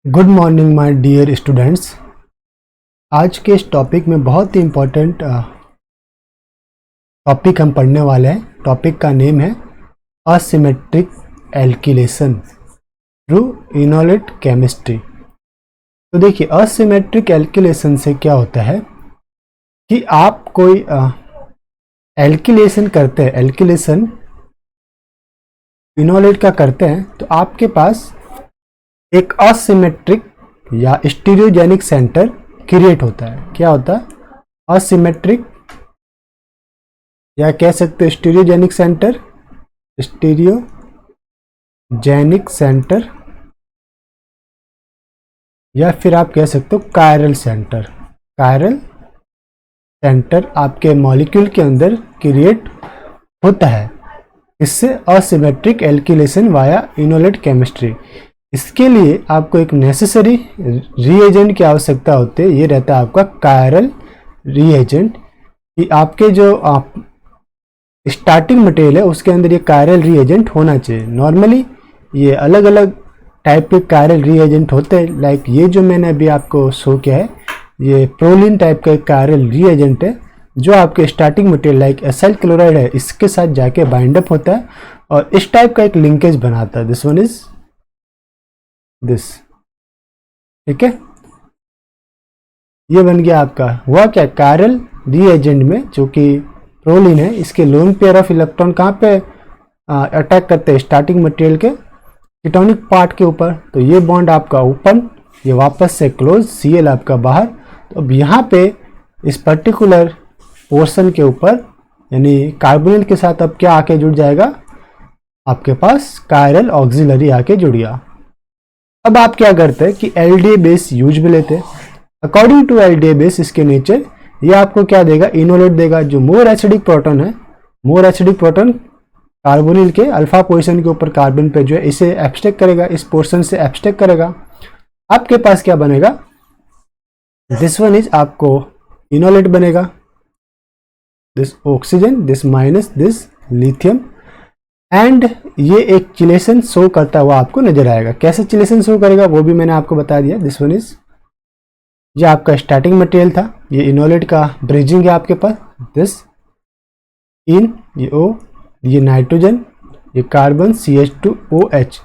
Good morning my dear students. आज के इस टॉपिक में बहुत ही इम्पोर्टेंट टॉपिक हम पढ़ने वाले हैं। टॉपिक का नेम है asymmetric alkylation through enolate chemistry. तो देखिए, असिमेट्रिक एल्किलेशन से क्या होता है कि आप कोई एल्किलेशन करते हैं, एल्किलेशन इनोलेट का करते हैं, तो आपके पास एक असिमेट्रिक या स्टीरियोजेनिक सेंटर क्रिएट होता है। क्या होता है? असिमेट्रिक या कह सकते हो स्टीरियोजेनिक सेंटर, स्टीरियोजेनिक सेंटर, या फिर आप कह सकते हो कायरल सेंटर। कायरल सेंटर आपके मॉलिक्यूल के अंदर क्रिएट होता है। इससे asymmetric alkylation via enolate chemistry. इसके लिए आपको एक नेसेसरी रिएजेंट की आवश्यकता होती है। ये रहता है आपका कायरल रिएजेंट, कि आपके जो स्टार्टिंग मटेरियल है उसके अंदर ये कायरल रिएजेंट होना चाहिए। नॉर्मली ये अलग अलग टाइप के कायरल रिएजेंट होते हैं। लाइक ये जो मैंने अभी आपको शो किया है, ये प्रोलिन टाइप का एक कायरल रिएजेंट है जो आपके starting material like acyl chloride है इसके साथ जाके बाइंड अप होता है और इस टाइप का एक लिंकेज बनाता है। दिस वन इज दिस, ठीक है। ये बन गया आपका। हुआ क्या, कायरल रिएजेंट में जो कि प्रोलिन है, इसके लोन पेयर ऑफ इलेक्ट्रॉन कहाँ पे अटैक करते हैं? स्टार्टिंग मटेरियल के कीटोनिक पार्ट के ऊपर। तो ये बॉन्ड आपका ओपन, ये वापस से क्लोज, Cl आपका बाहर। तो अब यहाँ पे इस पर्टिकुलर पोर्शन के ऊपर यानी कार्बोनिल के साथ अब क्या आके जुड़ जाएगा? आपके पास कायरल ऑक्सिलरी आके जुड़ गया। अब आप क्या करते हैं कि एलडीए बेस यूज में लेते हैं। अकॉर्डिंग टू एलडीए बेस, इसके नेचर ये आपको क्या देगा? इनोलेट देगा। जो मोर एसिडिक प्रोटॉन है, मोर एसिडिक प्रोटॉन कार्बोनिल के अल्फा पोजीशन के ऊपर कार्बन पे जो है इसे एब्स्ट्रैक्ट करेगा, इस पोर्शन से एब्स्ट्रैक्ट करेगा। आपके पास क्या बनेगा? दिस वन इज आपको इनोलेट बनेगा, this oxygen, this minus this lithium, and ये एक चिलेशन शो करता हुआ आपको नजर आएगा। कैसे चिलेशन शो करेगा वो भी मैंने आपको बता दिया। दिस वन इज, ये आपका स्टार्टिंग मटेरियल था, ये इनोलेट का ब्रिजिंग है आपके पास। दिस इन, ये O, ये नाइट्रोजन, ये कार्बन CH2OH।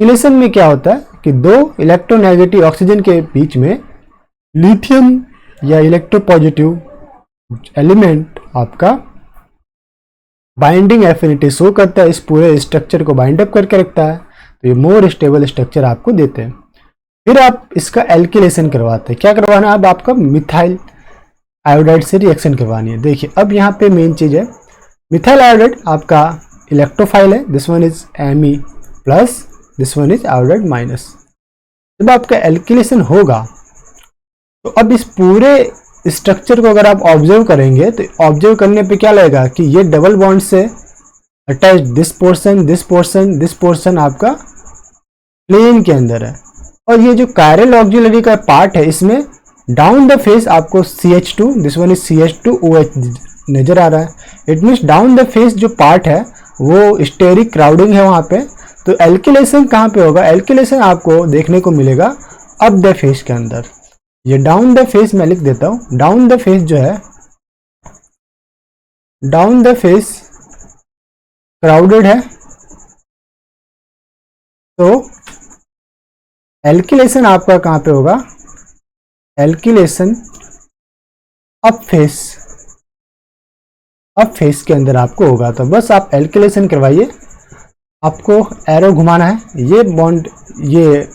चिलेशन में क्या होता है कि दो इलेक्ट्रोनेगेटिव ऑक्सीजन के बीच में लिथियम या इलेक्ट्रोपॉजिटिव एलिमेंट आपका बाइंडिंग एफिनिटी शो करता है, इस पूरे स्ट्रक्चर को बाइंड अप करके रखता है। तो ये मोर स्टेबल स्ट्रक्चर आपको देते हैं। फिर आप इसका एल्किलेशन करवाते हैं। क्या करवाना है? अब आपका मिथाइल आयोडाइड से रिएक्शन करवानी है। देखिए, अब यहाँ पे मेन चीज है, मिथाइल आयोडाइड आपका इलेक्ट्रोफाइल है। This one is Me plus, this one is iodide minus. जब आपका एल्किलेशन होगा तो अब इस पूरे स्ट्रक्चर को अगर आप ऑब्जर्व करेंगे तो ऑब्जर्व करने पे क्या लगेगा कि ये डबल बॉन्ड से attach, this portion, this portion, this portion आपका प्लेन के अंदर है। और ये जो कायरल ऑक्सिलरी का पार्ट है, इसमें डाउन द फेस आपको CH2, this one is CH2OH नजर आ रहा है। It means down the face जो पार्ट है वो स्टेरिक क्राउडिंग है वहां पे। तो एल्किलेशन कहाँ पे होगा? एल्किलेशन आपको देखने को मिलेगा अप द फेस के अंदर। ये डाउन द फेस मैं लिख देता हूं। डाउन द फेस जो है, डाउन द फेस क्राउडेड है, तो एल्किलेशन आपका कहां पे होगा? Alkylation up face, up face के अंदर आपको होगा। तो बस आप एल्किलेशन करवाइए, आपको एरो घुमाना है। ये बॉन्ड, ये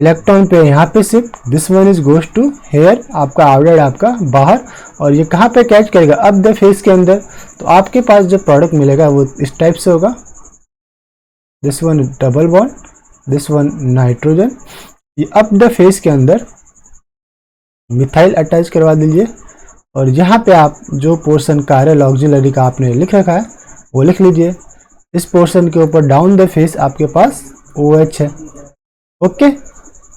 इलेक्ट्रॉन पे यहाँ पे shift, this one is goes to here, आपका आउटसाइड आपका बाहर, और ये कहाँ पे कैच करेगा? अप द फेस के अंदर। तो आपके पास जो प्रोडक्ट मिलेगा वो इस टाइप से होगा। This one double bond, this one nitrogen. ये अप द फेस के अंदर मिथाइल अटैच करवा दीजिए, और यहाँ पे आप जो पोर्शन कायरल ऑक्सिलरी का आपने लिख रखा है वो लिख लीजिए। इस पोर्शन के ऊपर डाउन द फेस आपके पास OH है। ओके,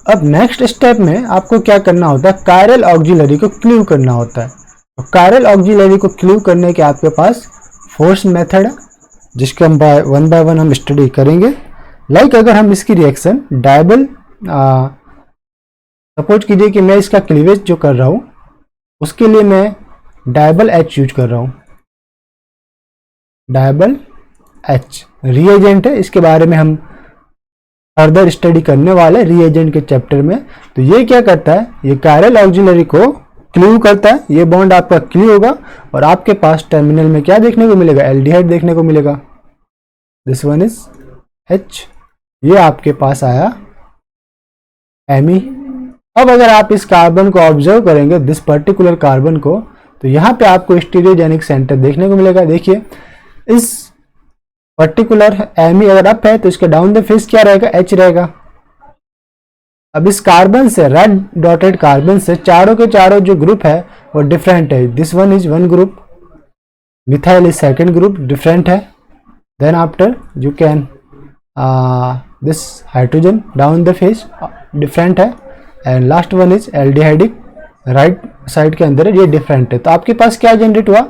अब नेक्स्ट स्टेप में आपको क्या करना होता है? कायरल ऑक्सिलरी को क्लीव करना होता है। तो कायरल ऑक्सिलरी को क्लीव करने के आपके पास फोर्स मेथड है, जिसके हम वन बाय वन हम स्टडी करेंगे। लाइक अगर हम इसकी रिएक्शन डायबल सपोज कीजिए कि मैं इसका क्लीवेज जो कर रहा हूँ उसके लिए मैं डायबल एच यूज कर रहा हूँ। डायबल एच रिएजेंट है, इसके बारे में हम फर्दर स्टडी करने वाले रिएजेंट के चैप्टर में। तो ये क्या करता है, ये कायरल ऑक्सिलरी को क्लीव करता है, ये बॉन्ड आपका क्लीव होगा और आपके पास टर्मिनल में क्या देखने को मिलेगा, एल्डिहाइड देखने को मिलेगा। दिस वन इज एच, ये आपके पास आया एमी। अब अगर आप इस कार्बन को ऑब्जर्व करेंगे, दिस पर्टिकुलर कार्बन को, तो यहाँ पे आपको स्टीरियोजेनिक सेंटर देखने को मिलेगा। देखिए इस पर्टिकुलर एमी अगर अप है तो इसके डाउन द फेस क्या रहेगा, एच रहेगा। अब इस कार्बन से, रेड डॉटेड कार्बन से चारों के चारों जो ग्रुप है वो डिफरेंट है। This one is one group, methyl is second group, different है। Then after you can this hydrogen down the face different है, and last one is aldehydic, right side के अंदर है, ये डिफरेंट है। तो आपके पास क्या जनरेट हुआ,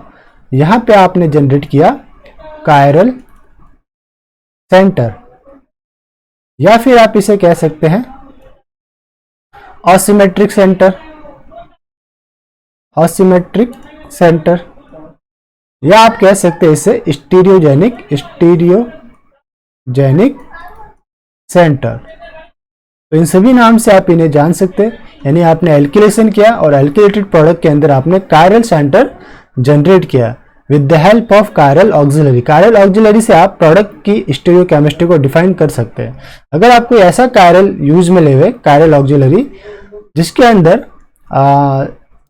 यहाँ पे आपने जनरेट किया कायरल सेंटर, या फिर आप इसे कह सकते हैं असिमेट्रिक सेंटर, असिमेट्रिक सेंटर, या आप कह सकते हैं इसे स्टीरियोजेनिक, स्टीरियोजेनिक सेंटर। तो इन सभी नाम से आप इन्हें जान सकते हैं। यानी आपने एल्किलेशन किया और एल्किलेटेड प्रोडक्ट के अंदर आपने कायरल सेंटर जनरेट किया with the help of chiral auxiliary. Chiral auxiliary से आप प्रोडक्ट की स्टीरियोकेमिस्ट्री को डिफाइन कर सकते हैं। अगर आप कोई ऐसा कायरल यूज में ले हुए कायरल ऑक्सिलरी जिसके अंदर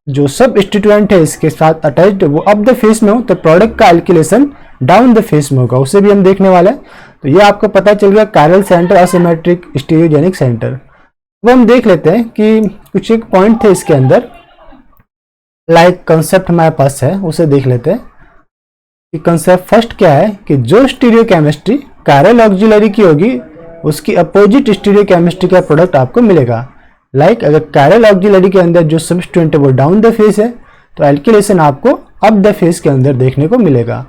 जो सब स्टिट्यूएंट है इसके साथ अटैच्ड वो अप द फेस में हो, तो प्रोडक्ट का एल्किलेशन डाउन द फेस में होगा, उसे भी हम देखने वाले हैं। तो ये आपको पता चल गया chiral centre, asymmetric, stereogenic centre. वो हम देख लेते हैं कि कुछ एक पॉइंट थे इसके अंदर, लाइक कंसेप्ट हमारे पास है, उसे देख लेते हैं कि कंसेप्ट फर्स्ट क्या है कि जो स्टीरियोकेमिस्ट्री कायरल ऑक्सिलरी की होगी उसकी अपोजिट स्टीरियोकेमिस्ट्री का प्रोडक्ट आपको मिलेगा। लाइक अगर कायरल ऑक्सिलरी के अंदर जो सब्स्टिट्यूएंट है वो डाउन द फेस है तो एल्किलेशन आपको अप द फेस के अंदर देखने को मिलेगा।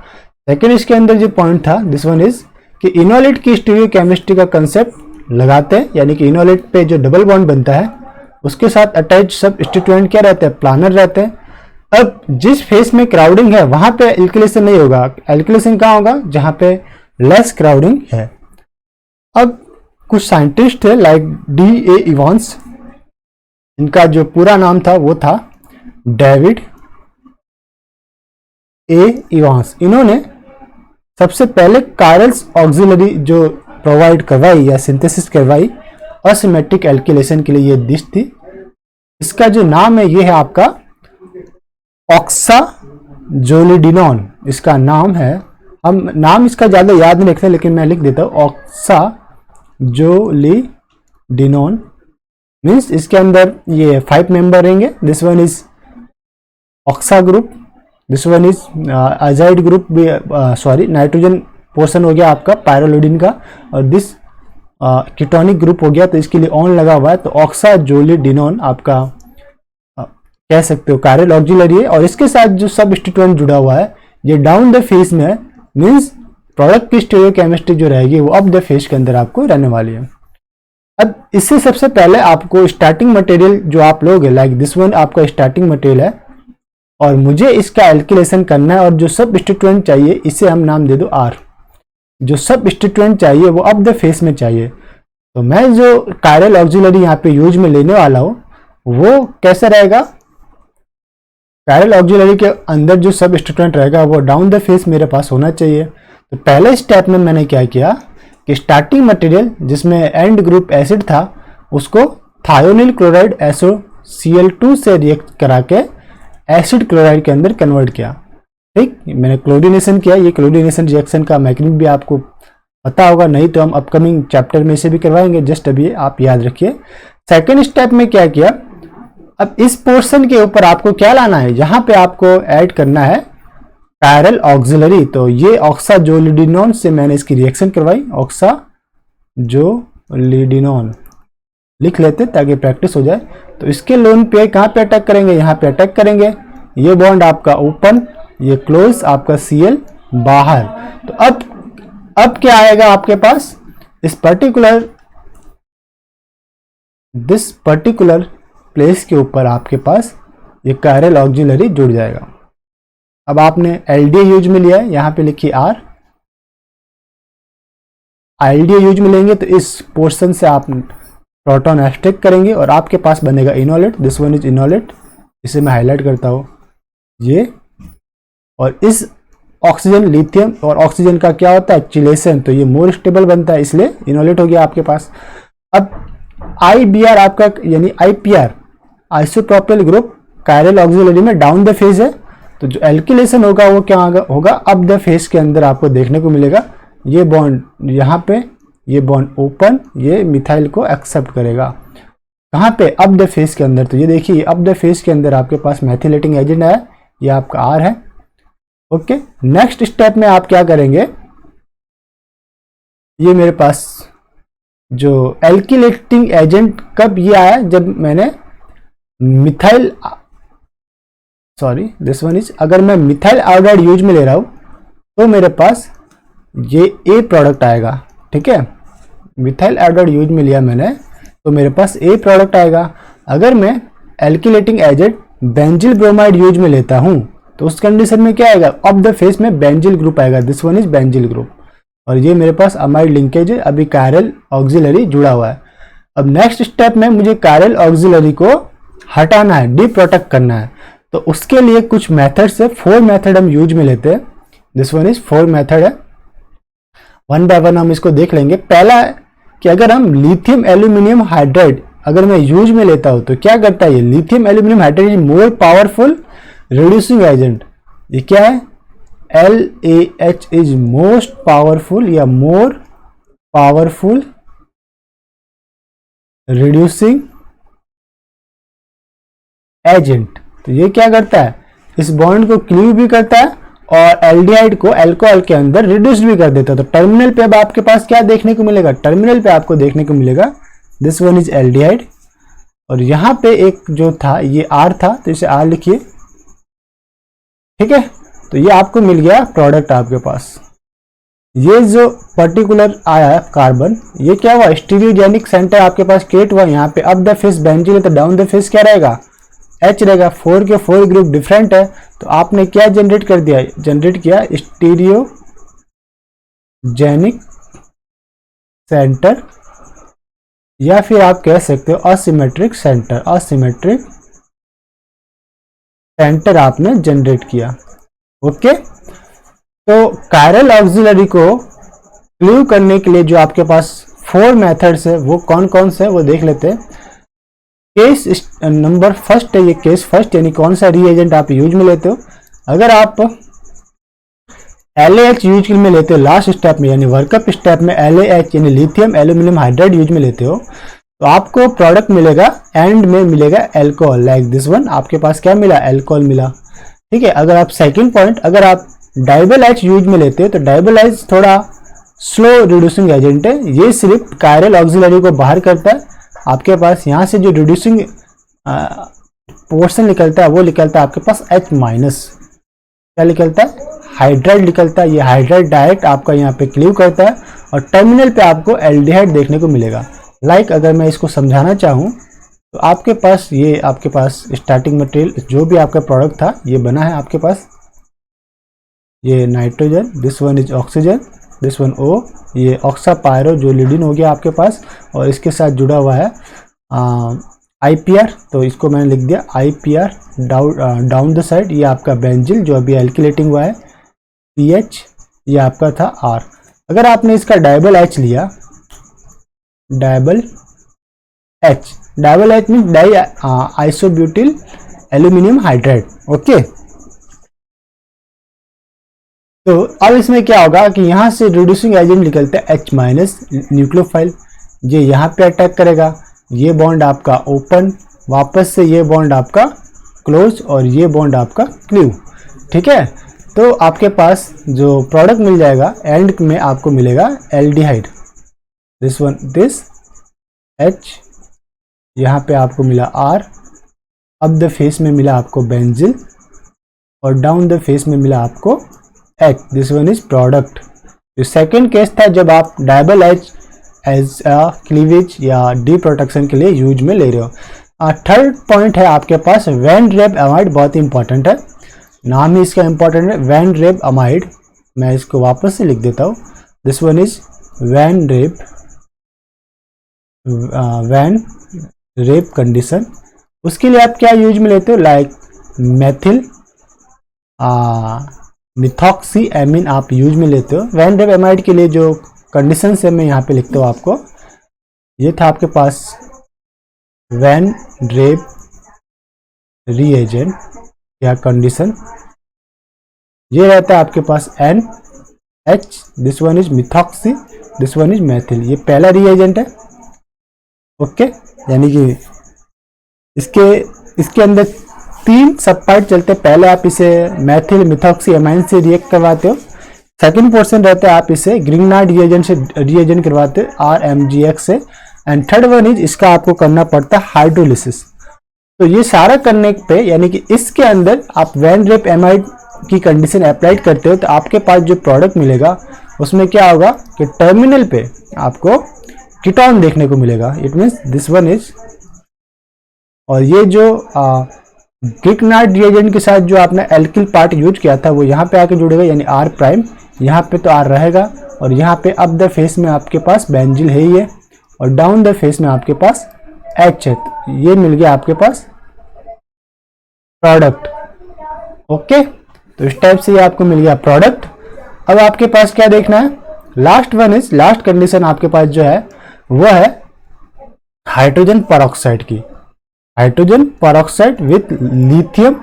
सेकेंड इसके अंदर जो पॉइंट था, दिस वन इज कि इनोलेट की स्टीरियोकेमिस्ट्री का कंसेप्ट लगाते हैं, यानी कि इनोलेट पे जो डबल बॉन्ड बनता है उसके साथ अटैच सब स्टिट्यूएंट क्या रहते हैं, प्लानर रहते हैं। अब जिस फेस में क्राउडिंग है वहां पे एल्किलेशन नहीं होगा, एल्किलेशन कहाँ होगा, जहां पे लेस क्राउडिंग है। अब कुछ साइंटिस्ट थे लाइक D.A. इवांस, इनका जो पूरा नाम था वो था डेविड A. इवांस। इन्होंने सबसे पहले कायरल्स ऑक्सिलरी जो प्रोवाइड करवाई या सिंथेसिस करवाई असिमेट्रिक एल्किलेशन के लिए, ये डिश थी। इसका जो नाम है ये है आपका ऑक्साजोलिडिनॉन, इसका नाम है। हम नाम इसका ज़्यादा याद नहीं रखते लेकिन मैं लिख देता हूँ ऑक्साजोलिडिनॉन। मीन्स इसके अंदर ये 5 मेंबर रहेंगे। This one is oxa group, this one is azide group, sorry nitrogen portion हो गया आपका पायरोलिडिन का, और दिस कीटोनिक ग्रुप हो गया, तो इसके लिए ऑन लगा हुआ है। तो ऑक्साजोलिडिनॉन आपका कह सकते हो कायरल ऑक्सिलरी है, और इसके साथ जो सबस्टिट्यूएंट जुड़ा हुआ है ये डाउन द फेस में है। मीन्स प्रोडक्ट की स्टीरियोकेमिस्ट्री जो रहेगी वो अप द फेस के अंदर आपको रहने वाली है। अब इससे सबसे पहले आपको स्टार्टिंग मटेरियल जो आप लोगे, लाइक दिस वन आपका स्टार्टिंग मटेरियल है और मुझे इसका एल्किलेशन करना है, और जो सबस्टिट्यूएंट चाहिए इसे हम नाम दे दो R। जो सबस्टिट्यूएंट चाहिए वो अप द फेस में चाहिए। तो मैं जो कायरल ऑक्सिलरी यहाँ पे यूज में लेने वाला हूँ वो कैसे रहेगा, कायरल ऑक्सिलरी के अंदर जो सबस्टिट्यूएंट रहेगा वो डाउन द फेस मेरे पास होना चाहिए। तो पहले स्टेप में मैंने क्या किया कि स्टार्टिंग मटेरियल जिसमें एंड ग्रुप एसिड था उसको थायोनिल क्लोराइड SOCl2 से रिएक्ट करा के एसिड क्लोराइड के अंदर कन्वर्ट किया। ठीक, मैंने क्लोरीनेशन किया। ये क्लोरीनेशन रिएक्शन का मैकेनिज्म भी आपको पता होगा, नहीं तो हम अपकमिंग चैप्टर में से भी करवाएंगे, जस्ट अभी आप याद रखिए। सेकेंड स्टेप में क्या किया, अब इस पोर्शन के ऊपर आपको क्या लाना है, यहाँ पे आपको ऐड करना है कायरल ऑक्सिलरी। तो ये ऑक्साजोलिडिनॉन से मैंने इसकी रिएक्शन करवाई, ऑक्साजोलिडिनॉन लिख लेते ताकि प्रैक्टिस हो जाए। तो इसके लोन पे कहाँ पे अटैक करेंगे, यहाँ पे अटैक करेंगे। ये बॉन्ड आपका ओपन, ये क्लोज, आपका Cl बाहर। तो अब क्या आएगा आपके पास, इस पर्टिकुलर दिस पर्टिकुलर प्लेस के ऊपर आपके पास ये कायरल ऑक्सिलरी जुड़ जाएगा। अब आपने एलडीए यूज में लिया है, यहाँ पे लिखिए आर। एलडीए यूज में लेंगे तो इस पोर्शन से आप प्रोटॉन एक्सट्रैक्ट करेंगे और आपके पास बनेगा enolate. This one is enolate, इसे मैं हाईलाइट करता हूँ ये। और इस ऑक्सीजन, लिथियम और ऑक्सीजन का क्या होता है, चिलेशन, तो ये मोर स्टेबल बनता है, इसलिए इनोलेट हो गया आपके पास। अब IBr आपका यानी IPR isopropyl group chiral auxiliary में डाउन द फेज है, तो जो एल्किलेशन होगा वो क्या होगा, अप द फेज के अंदर आपको देखने को मिलेगा। ये बॉन्ड यहाँ पे, ये बॉन्ड ओपन, ये मिथाइल को एक्सेप्ट करेगा कहाँ पे, अप द फेज के अंदर। तो ये देखिए अप द फेज के अंदर आपके पास मैथिलेटिंग एजेंट है, ये आपका R है। ओके, नेक्स्ट स्टेप में आप क्या करेंगे, ये मेरे पास जो एल्किलेटिंग एजेंट कब ये आया, जब मैंने methyl, sorry this one is, अगर मैं मिथाइल आयोडाइड यूज में ले रहा हूं तो मेरे पास ये ए प्रोडक्ट आएगा। ठीक है, मिथाइल आयोडाइड यूज में लिया मैंने तो मेरे पास ए प्रोडक्ट आएगा। अगर मैं एल्किलेटिंग एजेंट बेंजिल ब्रोमाइड यूज में लेता हूं तो उस कंडीशन में क्या आएगा, अप द फेस में बेंजिल ग्रुप आएगा। This one is benzyl group, और ये मेरे पास अमाइड लिंकेज है, अभी कायरल ऑक्सिलरी जुड़ा हुआ है। अब नेक्स्ट स्टेप में मुझे कायरल ऑक्सिलरी को हटाना है, डीप्रोटेक्ट करना है, तो उसके लिए कुछ मेथड से 4 मेथड हम यूज में लेते हैं। दिस वन इज 4 मेथड है, वन बाय वन हम इसको देख लेंगे। पहला है कि अगर हम लिथियम एल्यूमिनियम हाइड्राइड अगर मैं यूज में लेता हूं तो क्या करता है, ये lithium aluminium hydride is more powerful reducing agent. ये क्या है, LaH इज मोस्ट पावरफुल या मोर पावरफुल रिड्यूसिंग एजेंट। तो ये क्या करता है, इस बॉन्ड को क्लीव भी करता है और एल्डिहाइड को अल्कोहल के अंदर रिड्यूस भी कर देता है। तो टर्मिनल पे अब आपके पास क्या देखने को मिलेगा, टर्मिनल पे आपको देखने को मिलेगा दिस वन इज एल्डिहाइड, और यहां पे एक जो था ये R था, तो इसे R लिखिए। ठीक है, तो ये आपको मिल गया प्रोडक्ट आपके पास। ये जो पर्टिकुलर आया है कार्बन, ये क्या हुआ, स्टीरियोजेनिक सेंटर आपके पास क्रिएट हुआ। यहाँ पे अप द फेस बेंजीन है तो डाउन द फेस क्या रहेगा, H रहेगा। 4 के 4 ग्रुप डिफरेंट है, तो आपने क्या जनरेट कर दिया, जनरेट किया स्टीरियोजेनिक सेंटर, या फिर आप कह सकते हो असिमेट्रिक सेंटर। असिमेट्रिक सेंटर आपने जनरेट किया। ओके, तो कायरल ऑक्सिलरी को क्लीव करने के लिए जो आपके पास 4 मेथड्स है वो कौन कौन से है वो देख लेते हैं। केस नंबर फर्स्ट है, ये केस फर्स्ट यानी कौन सा रिएजेंट आप यूज में लेते हो। अगर आप LaH यूज में लेते हो लास्ट स्टेप में यानी वर्कअप स्टेप में LaH यानी लिथियम एल्यूमिनियम हाइड्राइड यूज में लेते हो तो आपको प्रोडक्ट मिलेगा, एंड में मिलेगा अल्कोहल, लाइक दिस वन। आपके पास क्या मिला, अल्कोहल मिला। ठीक है, अगर आप सेकंड पॉइंट, अगर आप डाइबल H यूज में लेते हो तो डाइबल H थोड़ा स्लो रिड्यूसिंग एजेंट है, ये सिर्फ कायरल ऑक्सिलरी को बाहर करता है। आपके पास यहाँ से जो रिड्यूसिंग पोर्शन निकलता है वो निकलता है आपके पास H माइनस, क्या निकलता है, हाइड्राइड निकलता है। ये हाइड्राइड डायरेक्ट आपका यहाँ पे क्लीव करता है और टर्मिनल पे आपको एल्डिहाइड देखने को मिलेगा। लाइक अगर मैं इसको समझाना चाहूँ तो आपके पास ये आपके पास स्टार्टिंग मटेरियल जो भी आपका प्रोडक्ट था ये बना है आपके पास, ये nitrogen, this one is oxygen, this one O, ये ऑक्सा पायरो जो लीडिन हो गया आपके पास, और इसके साथ जुड़ा हुआ है IPR, तो इसको मैंने लिख दिया IPR डाउन द साइड। ये आपका बेंजिल जो अभी एल्किलेटिंग हुआ है PH, ये आपका था R। अगर आपने इसका डाइबल H लिया, DIBAL H mean di isobutyl aluminium hydride. Okay, तो अब इसमें क्या होगा कि यहाँ से रिड्यूसिंग एजेंट निकलते हैं H माइनस न्यूक्लियोफाइल, ये यहाँ पे अटैक करेगा, ये बॉन्ड आपका ओपन, वापस से ये बॉन्ड आपका क्लोज और ये बॉन्ड आपका क्लीव। ठीक है, तो आपके पास जो प्रोडक्ट मिल जाएगा एंड में आपको मिलेगा aldehyde, this one, this H, यहाँ पे आपको मिला R, अप द फेस में मिला आपको बेंजिल और डाउन द फेस में मिला आपको H, this one is product. जो सेकेंड केस था जब आप डाइबल H एज अ क्लीवेज या डी प्रोटेक्शन के लिए यूज में ले रहे हो। थर्ड पॉइंट है आपके पास वैन रेप अमाइड, बहुत इंपॉर्टेंट है, नाम ही इसका इंपॉर्टेंट है, वैन रेप अमाइड। मैं इसको वापस से लिख देता हूँ, this one is van rape condition. उसके लिए आप क्या यूज में लेते हो, लाइक मेथिल मिथॉक्सी एमीन आप यूज में लेते हो। वैन रेप अमाइड के लिए जो कंडीशन है मैं यहाँ पे लिखता हूँ आपको, ये था आपके पास वैन रेप रीएजेंट या कंडीशन, ये रहता है आपके पास NH, this one is methoxy, this one is methyl, ये पहला रीएजेंट है। ओके, यानी कि इसके अंदर 3 सब पार्ट चलते हैं। पहले आप इसे मेथिल मिथॉक्सी एमाइन से रिएक्ट करवाते हो, सेकंड पोर्शन रहता है आप इसे ग्रिग्नार्ड रिएजेंट से रिएजेंट करवाते हो RMGX से, एंड थर्ड वन इज इसका आपको करना पड़ता है हाइड्रोलिसिस। तो ये सारा करने पे यानी कि इसके अंदर आप वैन रेप एमाइड की कंडीशन अप्लाइड करते हो तो आपके पास जो प्रोडक्ट मिलेगा उसमें क्या होगा कि टर्मिनल पे आपको कीटोन देखने को मिलेगा, it means this one is, और ये जो ग्रिग्नार्ड रिएजेंट के साथ जो आपने एल्किल पार्ट यूज किया था वो यहाँ पे आके जुड़ेगा, यानी R प्राइम, यहाँ पे तो R रहेगा, और यहाँ पे अप द फेस में आपके पास बेंजिल है ही है, और डाउन द फेस में आपके पास H है। तो ये मिल गया आपके पास प्रोडक्ट। ओके, तो इस टाइप से ये आपको मिल गया प्रोडक्ट। अब आपके पास क्या देखना है, last one is, last condition आपके पास जो है वो है हाइड्रोजन पेरोक्साइड की, hydrogen peroxide with lithium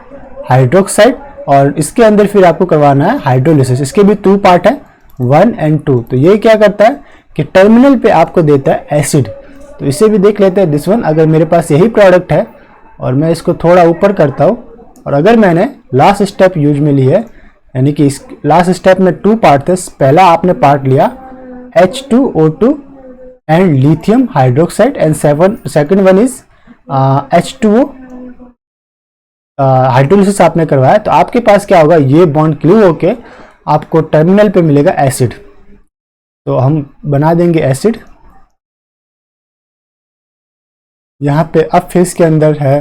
hydroxide, और इसके अंदर फिर आपको करवाना है हाइड्रोलिसिस। इसके भी 2 पार्ट है, 1 and 2। तो ये क्या करता है कि टर्मिनल पे आपको देता है एसिड। तो इसे भी देख लेते हैं, दिस वन, अगर मेरे पास यही प्रोडक्ट है और मैं इसको थोड़ा ऊपर करता हूँ, और अगर मैंने लास्ट स्टेप यूज में ली है, यानी कि इस लास्ट स्टेप में 2 पार्ट थे, पहला आपने पार्ट लिया H2O2 and lithium hydroxide, and second one is H2O hydrolysis आपने करवाया, तो आपके पास क्या होगा, ये बॉन्ड क्लीव होके आपको टर्मिनल पे मिलेगा एसिड। तो हम बना देंगे एसिड। यहाँ पे अप फेस के अंदर है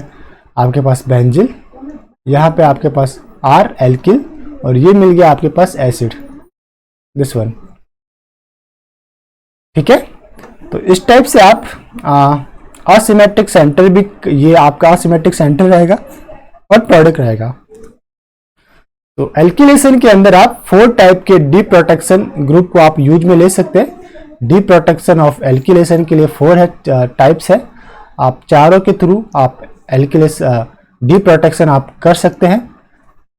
आपके पास बेंजिल, यहाँ पे आपके पास R एल्किल, और ये मिल गया आपके पास एसिड, दिस वन। ठीक है, तो इस टाइप से आप असिमेट्रिक सेंटर भी, ये आपका असिमेट्रिक सेंटर रहेगा और प्रोडक्ट रहेगा। तो एल्किलेशन के अंदर आप 4 टाइप के डी प्रोटेक्शन ग्रुप को आप यूज में ले सकते हैं। डी प्रोटेक्शन ऑफ एल्किलेशन के लिए 4 है टाइप्स है, आप चारों के थ्रू आप एल्किलेस डी प्रोटेक्शन आप कर सकते हैं।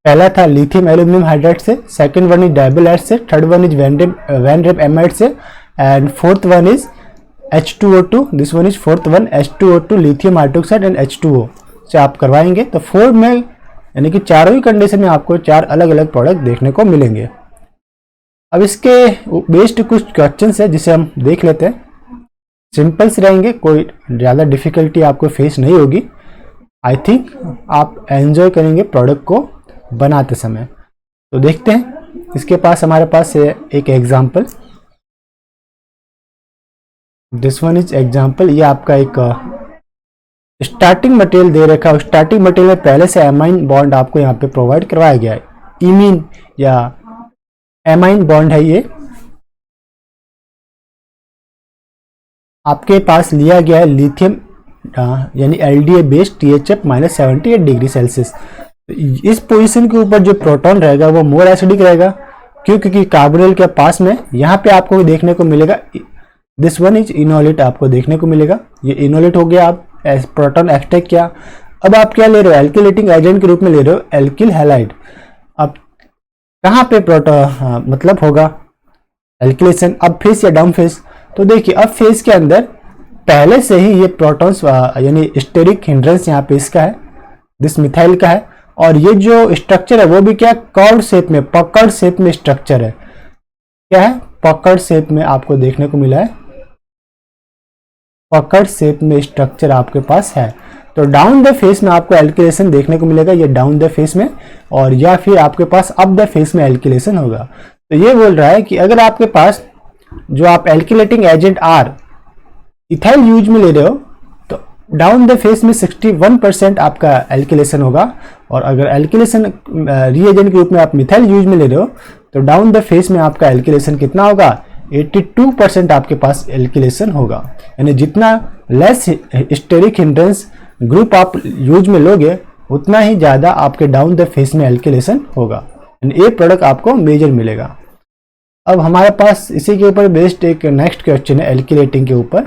पहला था लिथियम एल्यूमिनियम हाइड्राइड से, सेकंड वन इज डायबल एड से, third one is Weinreb amide से, and fourth one is H2O2, this one is fourth one H2O2 lithium hydroxide and H2O से आप करवाएंगे। तो 4 में यानी कि चारों ही कंडीशन में आपको 4 अलग अलग प्रोडक्ट देखने को मिलेंगे। अब इसके बेस्ड कुछ क्वेश्चन है जिसे हम देख लेते हैं, सिंपल से रहेंगे, कोई ज़्यादा डिफिकल्टी आपको फेस नहीं होगी। आई थिंक आप एंजॉय करेंगे प्रोडक्ट को बनाते समय। तो देखते हैं, इसके पास हमारे पास है एक example, this one is example. ये आपका एक स्टार्टिंग मटेरियल दे रखा है, स्टार्टिंग मटेरियल में पहले से एमाइन बॉन्ड आपको यहाँ पे प्रोवाइड करवाया गया है, इमीन या एमाइन बॉन्ड है ये। आपके पास लिया गया है लिथियम यानी LDA based THF -78 degree Celsius. इस पोजीशन के ऊपर जो प्रोटॉन रहेगा वो मोर एसिडिक रहेगा, क्योंकि कार्बोनिल के पास में यहाँ पे आपको देखने को मिलेगा दिस वन इज इनोलेट, आपको देखने को मिलेगा ये इनोलेट हो गया, आप प्रोटॉन एक्सट्रैक्ट किया। अब आप क्या ले रहे हो, एल्किलेटिंग एजेंट के रूप में ले रहे हो एल्किल हैलाइड। अब कहाँ पे प्रोटॉन मतलब होगा एल्किलेशन, अप फेस या डाउन फेस? तो देखिए अप फेस के अंदर पहले से ही ये प्रोटॉन्स यानी स्टेरिक हिंड्रेंस यहाँ पे इसका है, दिस मिथाइल का है, और ये जो स्ट्रक्चर है वो भी क्या कर्व शेप में, पकड़ शेप में स्ट्रक्चर है। क्या है, पकड़ शेप में आपको देखने को मिला है, पकड़ शेप में स्ट्रक्चर आपके पास है। तो डाउन द फेस में आपको एल्किलेशन देखने को मिलेगा, ये डाउन द फेस में, और या फिर आपके पास अप द फेस में एल्किलेशन होगा। तो ये बोल रहा है कि अगर आपके पास जो आप एल्किलेटिंग एजेंट R इथाइल यूज में ले रहे हो तो डाउन द फेस में 61% आपका एल्किलेशन होगा, और अगर एल्किलेशन रिएजेंट के रूप में आप मिथाइल यूज में ले रहे हो तो डाउन द फेस में आपका एल्किलेशन कितना होगा, 82% आपके पास एल्किलेशन होगा। यानी जितना लेस स्टेरिक हिंड्रेंस ग्रुप आप यूज में लोगे उतना ही ज़्यादा आपके डाउन द फेस में एल्किलेशन होगा। ये प्रोडक्ट आपको मेजर मिलेगा। अब हमारे पास इसी के ऊपर बेस्ड एक नेक्स्ट क्वेश्चन है एल्किलेटिंग के ऊपर,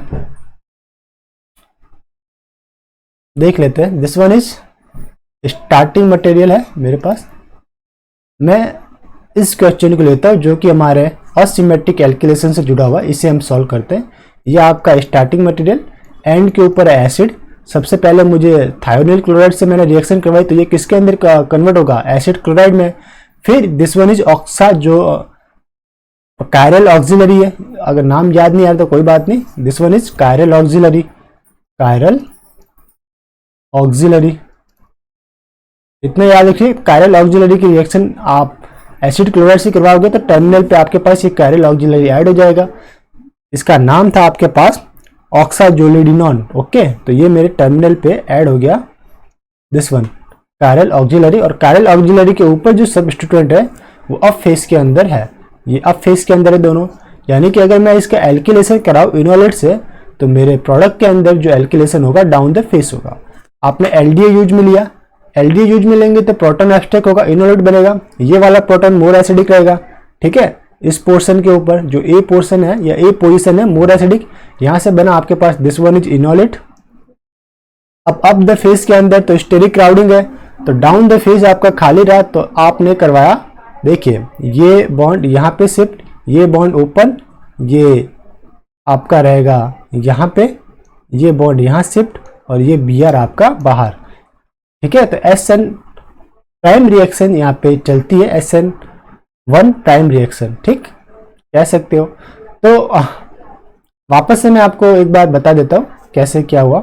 देख लेते हैं। This one is starting material है मेरे पास। मैं इस क्वेश्चन को लेता हूँ जो कि हमारे असिमेट्रिक एल्किलेशन से जुड़ा हुआ, इसे हम सॉल्व करते हैं। यह आपका स्टार्टिंग मटेरियल, एंड के ऊपर है एसिड। सबसे पहले मुझे थायोनिल क्लोराइड से मैंने रिएक्शन करवाई तो ये किसके अंदर कन्वर्ट होगा, एसिड क्लोराइड में। फिर दिस वन इज ऑक्सा जो कायरल ऑक्सिलरी है, अगर नाम याद नहीं आ रहा तो कोई बात नहीं। This one is chiral auxiliary, chiral auxiliary, इतना याद रखिए। कायरल ऑक्सिलरी की रिएक्शन आप एसिड क्लोराइड से करवाओगे तो टर्मिनल पे आपके पास ये कायरल ऑक्सिलरी ऐड हो जाएगा। इसका नाम था आपके पास ऑक्साजोलिडिनॉन। ओके, तो ये मेरे टर्मिनल पे ऐड हो गया दिस वन कायरल ऑक्सिलरी। और कायरल ऑक्सिलरी के ऊपर जो सब्स्टिट्यूएंट है वो अप फेस के अंदर है, ये अप फेस के अंदर है दोनों। यानी कि अगर मैं इसका एल्किलेशन कराऊँ इनोलेट से तो मेरे प्रोडक्ट के अंदर जो एल्किलेशन होगा डाउन द फेस होगा। आपने एलडीए यूज में लिया, एलडीए यूज में लेंगे तो प्रोटॉन एब्स्ट्रैक्ट होगा, इनोलेट बनेगा। ये वाला प्रोटॉन मोर एसिडिक रहेगा, ठीक है। इस पोर्शन के ऊपर जो ए पोर्शन है या ए पोजीशन है मोर एसिडिक, यहां से बना आपके पास दिस वन इज इनोलेट। अब द फेस के अंदर तो स्टेरिक क्राउडिंग है, तो डाउन द फेस आपका खाली रहा तो आपने करवाया, देखिए ये बॉन्ड यहाँ पे शिफ्ट, ये बॉन्ड ओपन, ये आपका रहेगा यहाँ पे, ये बॉन्ड यहाँ शिफ्ट और ये बीआर आपका बाहर, ठीक है। तो SN प्राइम रिएक्शन यहाँ पे चलती है, SN1 प्राइम रिएक्शन, ठीक कह सकते हो। तो वापस से मैं आपको एक बार बता देता हूँ कैसे क्या हुआ,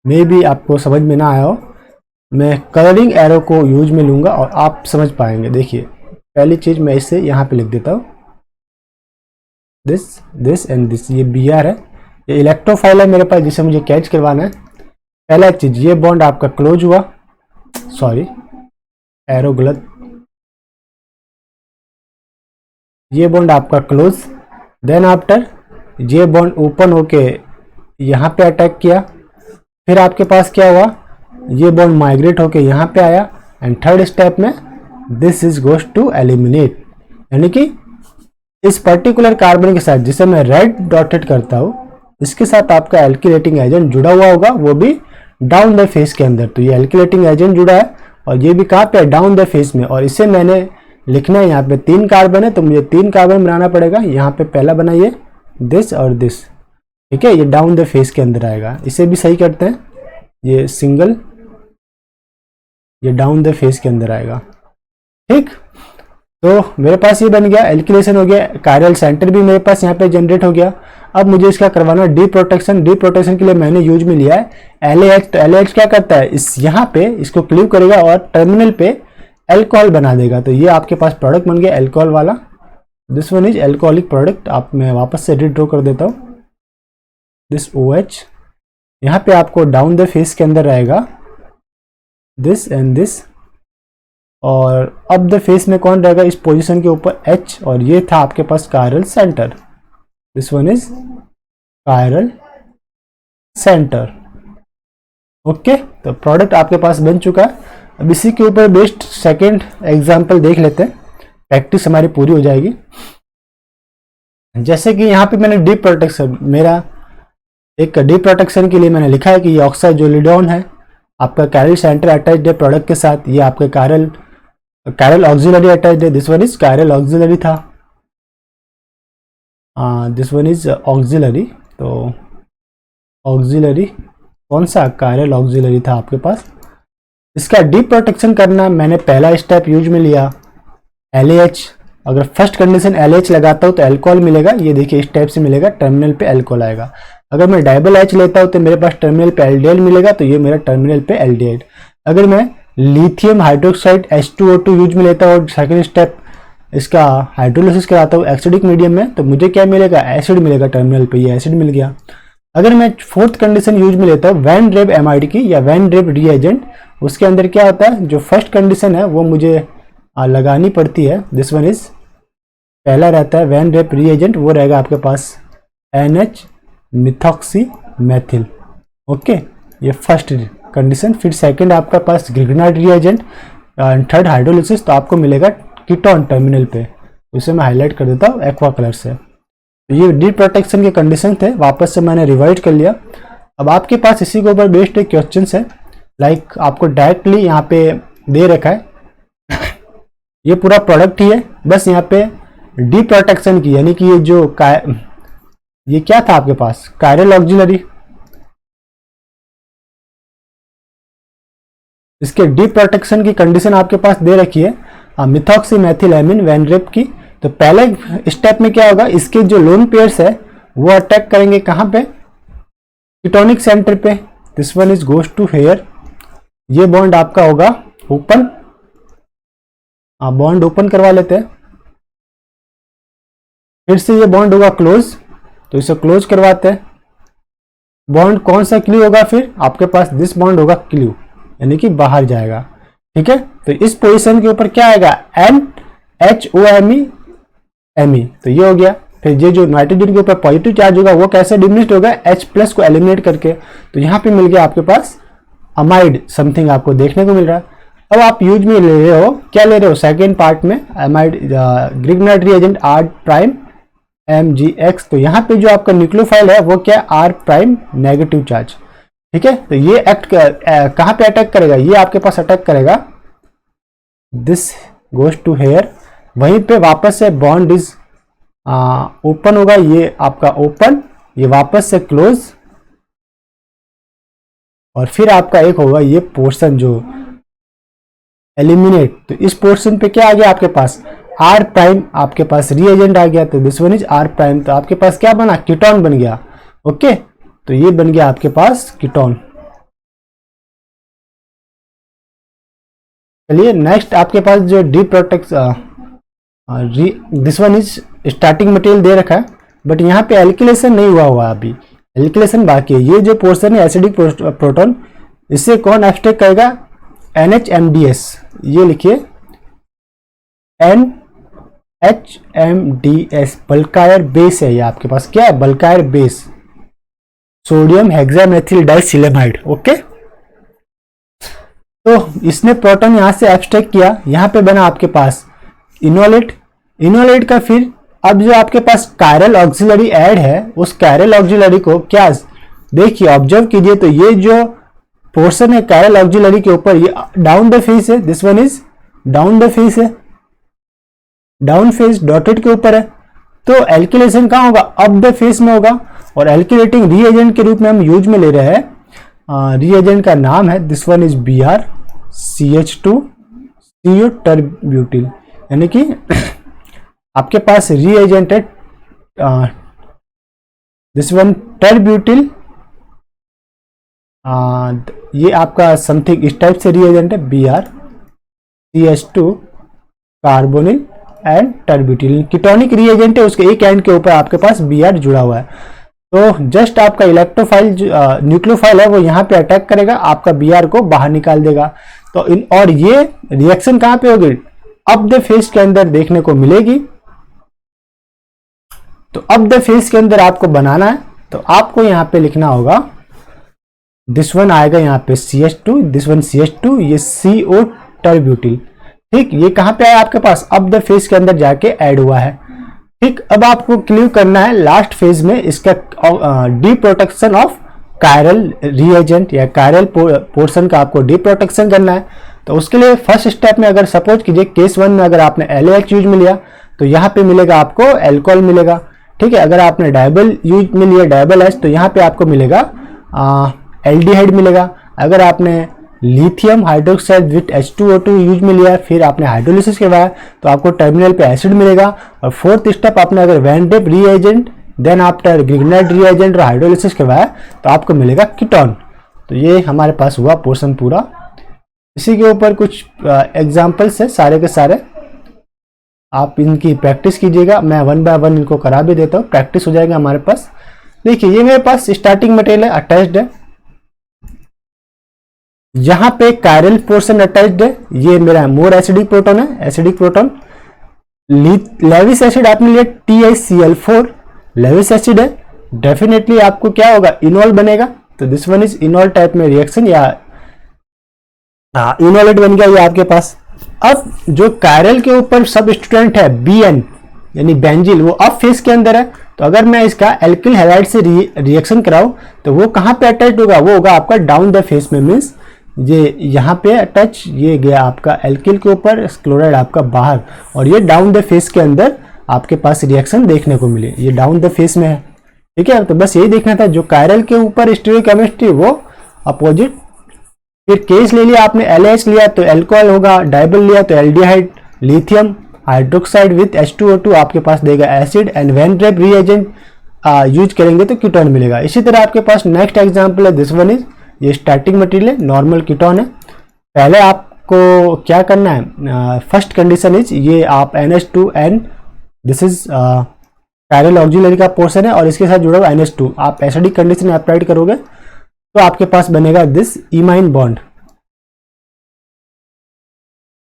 मे भी आपको समझ में ना आया हो। मैं कलरिंग एरो को यूज में लूंगा और आप समझ पाएंगे। देखिए पहली चीज मैं इसे यहाँ पे लिख देता हूँ, दिस एंड दिस, ये बीआर है, ये इलेक्ट्रोफाइल है मेरे पास जिसे मुझे कैच करवाना है। पहला चीज ये बॉन्ड आपका क्लोज हुआ, सॉरी एरो गलत, ये बॉन्ड आपका क्लोज। देन आफ्टर ये बॉन्ड ओपन होके यहाँ पे अटैक किया, फिर आपके पास क्या हुआ, ये बॉन्ड माइग्रेट होके यहाँ पे आया, एंड थर्ड स्टेप में this is goes to eliminate. यानी कि इस पर्टिकुलर कार्बन के साथ जिसे मैं रेड डॉटेड करता हूँ, इसके साथ आपका एल्किलेटिंग एजेंट जुड़ा हुआ होगा, वो भी डाउन द फेस के अंदर। तो ये एल्किलेटिंग एजेंट जुड़ा है और ये भी कहाँ पे, डाउन द फेस में। और इसे मैंने लिखना है, यहाँ पे 3 कार्बन है तो मुझे 3 कार्बन बनाना पड़ेगा। यहाँ पे पहला बनाइए दिस और दिस, ठीक है, ये डाउन द फेस के अंदर आएगा। इसे भी सही करते हैं, ये सिंगल, ये डाउन द फेस के अंदर आएगा, ठीक। तो मेरे पास ये बन गया, एल्किलेशन हो गया, कायरल सेंटर भी मेरे पास यहाँ पे जनरेट हो गया। अब मुझे इसका करवाना डी प्रोटेक्शन। डी प्रोटेक्शन के लिए मैंने यूज में लिया है LAH। तो LAH क्या करता है, इस यहाँ पे इसको क्लीव करेगा और टर्मिनल पे एल्कोहल बना देगा। तो ये आपके पास प्रोडक्ट बन गया एल्कोहल वाला, this one is alcoholic product. आप मैं वापस से रीड्रॉ कर देता हूँ, दिस OH यहाँ पे आपको डाउन द फेस के अंदर रहेगा दिस एंड दिस, और अप द फेस में कौन रहेगा, इस पोजीशन के ऊपर H, और ये था आपके पास chiral centre, this one is chiral centre. Okay, तो प्रोडक्ट आपके पास बन चुका है। अब इसी के ऊपर बेस्ड सेकंड एग्जांपल देख लेते हैं, प्रैक्टिस हमारी पूरी हो जाएगी। जैसे कि यहाँ पे मैंने डी प्रोटेक्शन, मेरा एक डी प्रोटेक्शन के लिए मैंने लिखा है कि ये ऑक्साजोलिडोन है, आपका कायरल सेंटर अटैच्ड है प्रोडक्ट के साथ, ये आपके कायरल ऑक्सिलरी अटैच्ड है, this one is chiral auxiliary था, दिस वन इज ऑक्सिलरी। तो ऑक्सिलरी कौन सा, कायरल ऑक्सिलरी था आपके पास। इसका डी प्रोटेक्शन करना, मैंने पहला स्टेप यूज में लिया LAH। अगर फर्स्ट कंडीशन LH लगाता हूँ तो एल्कोहल मिलेगा, ये देखिए इस टाइप से मिलेगा, टर्मिनल पे एल्कोहल आएगा। अगर मैं डबल H लेता हूँ तो मेरे पास टर्मिनल पे LDL मिलेगा, तो ये मेरा टर्मिनल पे LDL। अगर मैं लिथियम हाइड्रोक्साइड H2O2 यूज में लेता हूँ और सेकंड स्टेप इसका हाइड्रोलिसिस कराता हूँ एसिडिक मीडियम में, तो मुझे क्या मिलेगा, एसिड मिलेगा टर्मिनल पे, ये एसिड मिल गया। अगर मैं फोर्थ कंडीशन यूज में लेता हूँ वैन ड्रेब एमाइड की या वैन ड्रेब रिएजेंट, उसके अंदर क्या होता है, जो फर्स्ट कंडीशन है वो मुझे लगानी पड़ती है। दिस वन इज पहला रहता है वैन ड्रेब रिएजेंट, वो रहेगा आपके पास NH मिथॉक्सी मैथिल। ओके, ये फर्स्ट कंडीशन। फिर सेकंड आपका पास ग्रिग्नार्ड रिएजेंट, थर्ड हाइड्रोलिसिस, तो आपको मिलेगा कीटोन टर्मिनल पे, उसे मैं हाईलाइट कर देता हूँ एक्वा कलर से। तो ये डी प्रोटेक्शन के कंडीशन थे, वापस से मैंने रिवाइज कर लिया। अब आपके पास इसी के ऊपर बेस्ड एक क्वेश्चन है, लाइक आपको डायरेक्टली यहाँ पे दे रखा है, ये पूरा प्रोडक्ट ही है, बस यहाँ पे डी प्रोटेक्शन की, यानी कि ये जो ये क्या था आपके पास, कायरल ऑक्सिलरी, इसके डी प्रोटेक्शन की कंडीशन आपके पास दे रखी है मिथॉक्सी मैथिल एमिन वैन ड्रेब की। तो पहले स्टेप में क्या होगा, इसके जो लोन पेयर्स है वो अटैक करेंगे कहाँ पे, कीटोनिक सेंटर पे। This one is goes to here, ये बॉन्ड आपका होगा ओपन, बॉन्ड ओपन करवा लेते हैं। फिर से ये बॉन्ड होगा क्लोज, तो इसे क्लोज करवाते हैं। बॉन्ड कौन सा क्ल्यू होगा, फिर आपके पास दिस बॉन्ड होगा क्ल्यू, यानी कि बाहर जाएगा। ठीक है, तो इस पोजीशन के ऊपर क्या आएगा, NHOMe, तो ये हो गया। फिर ये जो नाइट्रोजन के ऊपर पॉजिटिव चार्ज होगा वो कैसे डिमिनिश्ड होगा, H+ को एलिमिनेट करके, तो यहाँ पे मिल गया आपके पास अमाइड समथिंग आपको देखने को मिल रहा है। अब आप यूज में ले रहे हो, क्या ले रहे हो, सेकेंड पार्ट में amide Grignard reagent R' MgX, तो यहाँ पे जो आपका न्यूक्लियोफाइल है वो क्या, R' नेगेटिव चार्ज। ठीक है, तो ये कहाँ पे अटैक करेगा, ये आपके पास अटैक करेगा, दिस गोज टू हेयर, वहीं पे वापस से बॉन्ड इज ओपन होगा, ये आपका ओपन, ये वापस से क्लोज, और फिर आपका एक होगा ये पोर्शन जो एलिमिनेट। तो इस पोर्शन पे क्या आ गया आपके पास, R' आपके पास रिएजेंट आ गया, तो दिस वन इज R', तो आपके पास क्या बना, कीटोन बन गया। ओके, तो ये बन गया आपके पास कीटोन। चलिए नेक्स्ट आपके पास जो deprotect, this one is starting material दे रखा है, बट यहाँ पे एल्किलेशन नहीं हुआ अभी, एल्किलेशन बाकी है। ये जो पोर्शन है एसिडिक प्रोटॉन, इससे कौन एब्स्ट्रैक्ट करेगा, NHMDS, ये लिखिए NHMDS, बल्कायर बेस है, ये आपके पास क्या है, बल्कायर बेस, सोडियम हेक्सामेथिल डाइसिलेमाइड। ओके, तो इसने प्रोटॉन यहां से एब्स्ट्रैक्ट किया, यहां पे बना आपके पास इनोलेट, इनोलेट का फिर अब जो आपके पास कायरल ऑक्सिलरी ऐड है, उस कायरल ऑक्सिलरी को क्या, देखिए ऑब्जर्व कीजिए, तो ये जो पोर्शन है कायरल ऑक्सिलरी के ऊपर, ये डाउन द फेस है, this one is down the face है, डाउन फेस डॉटेड के ऊपर है, तो एल्किलेशन कहाँ होगा, अप द फेस में होगा। और एल्किलेटिंग रिएजेंट के रूप में हम यूज में ले रहे हैं, रिएजेंट का नाम है दिस वन इज BrCH2CO टर्ब्यूटिल, यानी कि आपके पास रिएजेंट है दिस वन टर्ब्यूटिल, ये आपका समथिंग इस टाइप से रिएजेंट है, BrCH2 carbonyl and tert butyl, ketonic reagent है, उसके एक एंड के ऊपर आपके पास Br जुड़ा हुआ है। तो जस्ट आपका इलेक्ट्रोफाइल न्यूक्लियोफाइल है वो यहाँ पे अटैक करेगा, आपका Br को बाहर निकाल देगा। तो और ये रिएक्शन कहाँ पे होगी, अप द फेस के अंदर देखने को मिलेगी। तो अप द फेस के अंदर आपको बनाना है, तो आपको यहाँ पे लिखना होगा, दिस वन आएगा यहाँ पे CH2, दिस वन CH2, ये CO टर्ब्यूटिल। ठीक, ये कहाँ पे आया आपके पास, अप द फेस के अंदर जाके ऐड हुआ है। ठीक, अब आपको क्लियर करना है लास्ट फेज में इसका D protection of chiral reagent या कायरल पोर्शन का आपको डी प्रोटेक्शन करना है। तो उसके लिए फर्स्ट स्टेप में अगर सपोज कीजिए केस 1 में अगर आपने LAX यूज में लिया तो यहाँ पे मिलेगा आपको एल्कोहल मिलेगा। ठीक है, अगर आपने डायबल यूज में लिया डायबल एच तो यहाँ पे आपको मिलेगा एल्डिहाइड मिलेगा। अगर आपने lithium hydroxide with H2O2 use में लिया फिर आपने हाइड्रोलिसिस करवाया तो आपको टर्मिनल पे एसिड मिलेगा। और फोर्थ स्टेप आपने अगर वैन डेप reagent then after Grignard reagent और हाइड्रोलिसिस करवाया तो आपको मिलेगा कीटोन। तो ये हमारे पास हुआ पोर्शन पूरा। इसी के ऊपर कुछ एग्जाम्पल्स है सारे के सारे। आप इनकी प्रैक्टिस कीजिएगा, मैं 1 बाय 1 इनको करा भी देता हूँ, प्रैक्टिस हो जाएगा हमारे पास। देखिए ये मेरे पास स्टार्टिंग मटेरियल है, अटैच्ड है, यहाँ पे कायरल पोर्शन अटैच्ड है, ये मेरा मोर एसिडिक प्रोटॉन है, एसिडिक प्रोटॉन। लेविस एसिड आपने लिया TiCl4, लेविस एसिड है, डेफिनेटली आपको क्या होगा, इनॉल बनेगा, तो दिस वन इज इनॉल टाइप में रिएक्शन, या इनॉलेट बन गया ये आपके पास। अब जो कायरल के ऊपर सब स्टूडेंट है Bn यानी बेंजिल, वो अब फेस के अंदर है, तो अगर मैं इसका एल्किल हैलाइड से रिएक्शन कराऊं तो वो कहाँ पे अटैच होगा, वो होगा आपका डाउन द फेस में, मीन्स ये यहाँ पे अटैच, ये गया आपका एल्किल के ऊपर, क्लोराइड आपका बाहर, और ये डाउन द फेस के अंदर आपके पास रिएक्शन देखने को मिले, ये डाउन द फेस में है। ठीक है, तो बस यही देखना था, जो कायरल के ऊपर स्टीरियोकेमिस्ट्री वो अपोजिट। फिर केस ले लिया आपने, LH लिया तो एल्कोहल होगा, डाइबल लिया तो aldehyde, lithium hydroxide with H2O2 आपके पास देगा एसिड, एंड वैन ड्रेप रिएजेंट यूज करेंगे तो कीटोन मिलेगा। इसी तरह आपके पास नेक्स्ट एग्जांपल है, दिस वन इज, ये स्टैटिक मटेरियल है, नॉर्मल कीटोन है। पहले आपको क्या करना है, फर्स्ट कंडीशन इज, ये आप NH2N, this is chiral auxiliary का पोर्शन है और इसके साथ जुड़ा हुआ NH2, आप एसिडिक कंडीशन अप्लाइड करोगे तो आपके पास बनेगा दिस इमाइन बॉन्ड,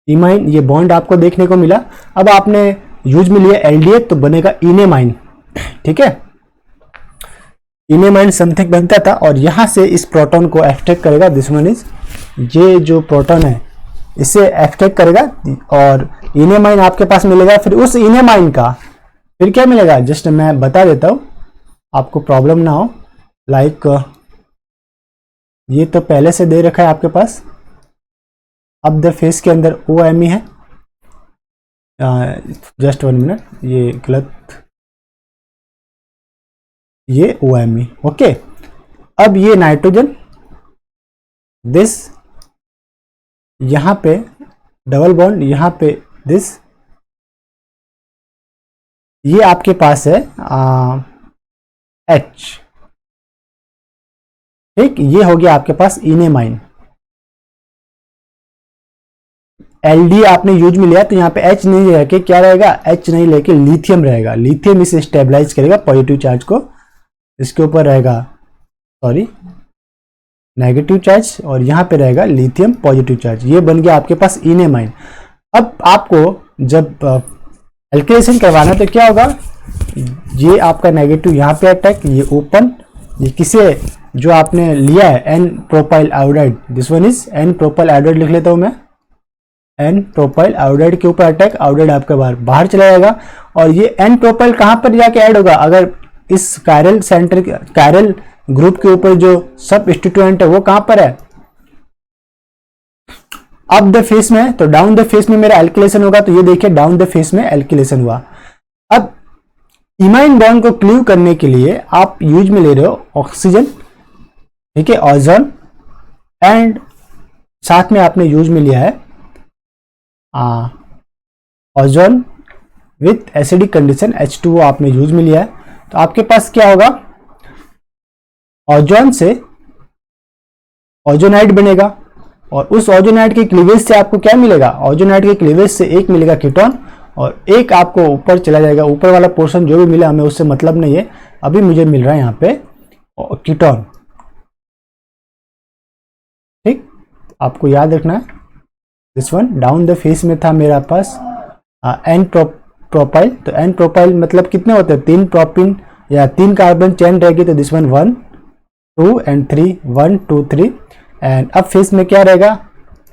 इमाइन, ये बॉन्ड आपको देखने को मिला। अब आपने यूज में लिया LDH तो बनेगा इनेमाइन। ठीक है, इनेमाइन समथिंग बनता था, और यहां से इस प्रोटॉन को एक्सट्रैक्ट करेगा, दिस वन इज, ये जो प्रोटॉन है इसे एक्सट्रैक्ट करेगा और इनेमाइन आपके पास मिलेगा। फिर उस इनेमाइन का फिर क्या मिलेगा, जस्ट मैं बता देता हूं आपको प्रॉब्लम ना हो। लाइक ये तो पहले से दे रखा है आपके पास, अब द फेस के अंदर OMe है, जस्ट 1 मिनट, ये गलत, ये OMe, ओके। अब ये नाइट्रोजन, दिस, यहां पे डबल बॉन्ड, यहां पे दिस, ये आपके पास है H। ठीक, ये हो गया आपके पास इनेमाइन। LD आपने यूज में लिया तो यहाँ पे H नहीं लेके क्या रहेगा, H नहीं लेके लिथियम रहेगा, लिथियम इसे स्टेबलाइज करेगा पॉजिटिव चार्ज को, इसके ऊपर रहेगा सॉरी नेगेटिव चार्ज, और यहाँ पे रहेगा लिथियम पॉजिटिव चार्ज, ये बन गया आपके पास इनेमाइन। अब आपको जब एल्किलेशन करवाना तो क्या होगा, ये आपका नेगेटिव यहाँ पे अटैक, ये ओपन, ये किसे, जो आपने लिया है N propyl iodide, this one is N propyl iodide, लिख लेता हूं मैं, N प्रोपाइल आयोडाइड के ऊपर अटैक, आयोडाइड आपका बाहर चला जाएगा, और ये N प्रोपाइल कहां पर जाके ऐड होगा, अगर इस कायरल सेंटर, कायरल ग्रुप के ऊपर जो सब स्टिट्यूएंट है वो कहां पर है, अप द फेस में है, तो डाउन द फेस में मेरा एल्किलेशन होगा, तो ये देखिए डाउन द फेस में एल्किलेशन हुआ। अब इमाइन बॉन्ड को क्लीव करने के लिए आप यूज में ले रहे हो ऑक्सीजन, ठीक है, ओजोन, एंड साथ में आपने यूज में लिया है ozone with acidic condition, H2O आपने यूज में लिया है, तो आपके पास क्या होगा, ओजोन से ओजोनाइड बनेगा, और उस ओजोनाइड के क्लीवेज से आपको क्या मिलेगा, ओजोनाइड के क्लीवेज से एक मिलेगा कीटोन, और एक आपको ऊपर चला जाएगा, ऊपर वाला पोर्शन जो भी मिला हमें उससे मतलब नहीं है, अभी मुझे मिल रहा है यहाँ पे कीटोन। ठीक, आपको याद रखना है, this one down the face में था मेरा पास N प्रोपाइल, तो N प्रोपाइल मतलब कितने होते हैं, 3 प्रोपिन या 3 कार्बन चेन रहेगी, तो दिस वन 1 2 एंड 3, 1 2 3, एंड अब फेस में क्या रहेगा,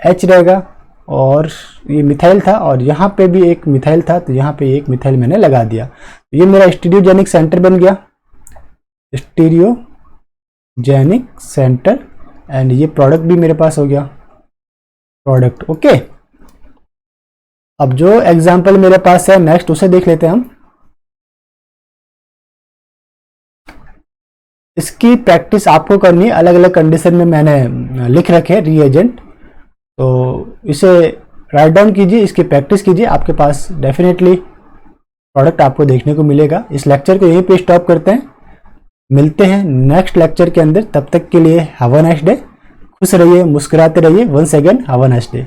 H रहेगा, और ये मिथाइल था, और यहाँ पे भी एक मिथाइल था, तो यहाँ पे एक मिथाइल मैंने लगा दिया, तो ये मेरा स्टीरियोजेनिक सेंटर बन गया, स्टीरियोजेनिक सेंटर, एंड ये प्रोडक्ट भी मेरे पास हो गया, प्रोडक्ट, ओके। अब जो एग्जाम्पल मेरे पास है नेक्स्ट उसे देख लेते हैं हम। इसकी प्रैक्टिस आपको करनी है, अलग अलग कंडीशन में मैंने लिख रखे रिएजेंट, तो इसे राइट डाउन कीजिए, इसकी प्रैक्टिस कीजिए, आपके पास डेफिनेटली प्रोडक्ट आपको देखने को मिलेगा। इस लेक्चर को यहीं पे स्टॉप करते हैं, मिलते हैं नेक्स्ट लेक्चर के अंदर, तब तक के लिए हैव अ नाइस डे, खुश रहिए, मुस्कुराते रहिए, once again have a nice day.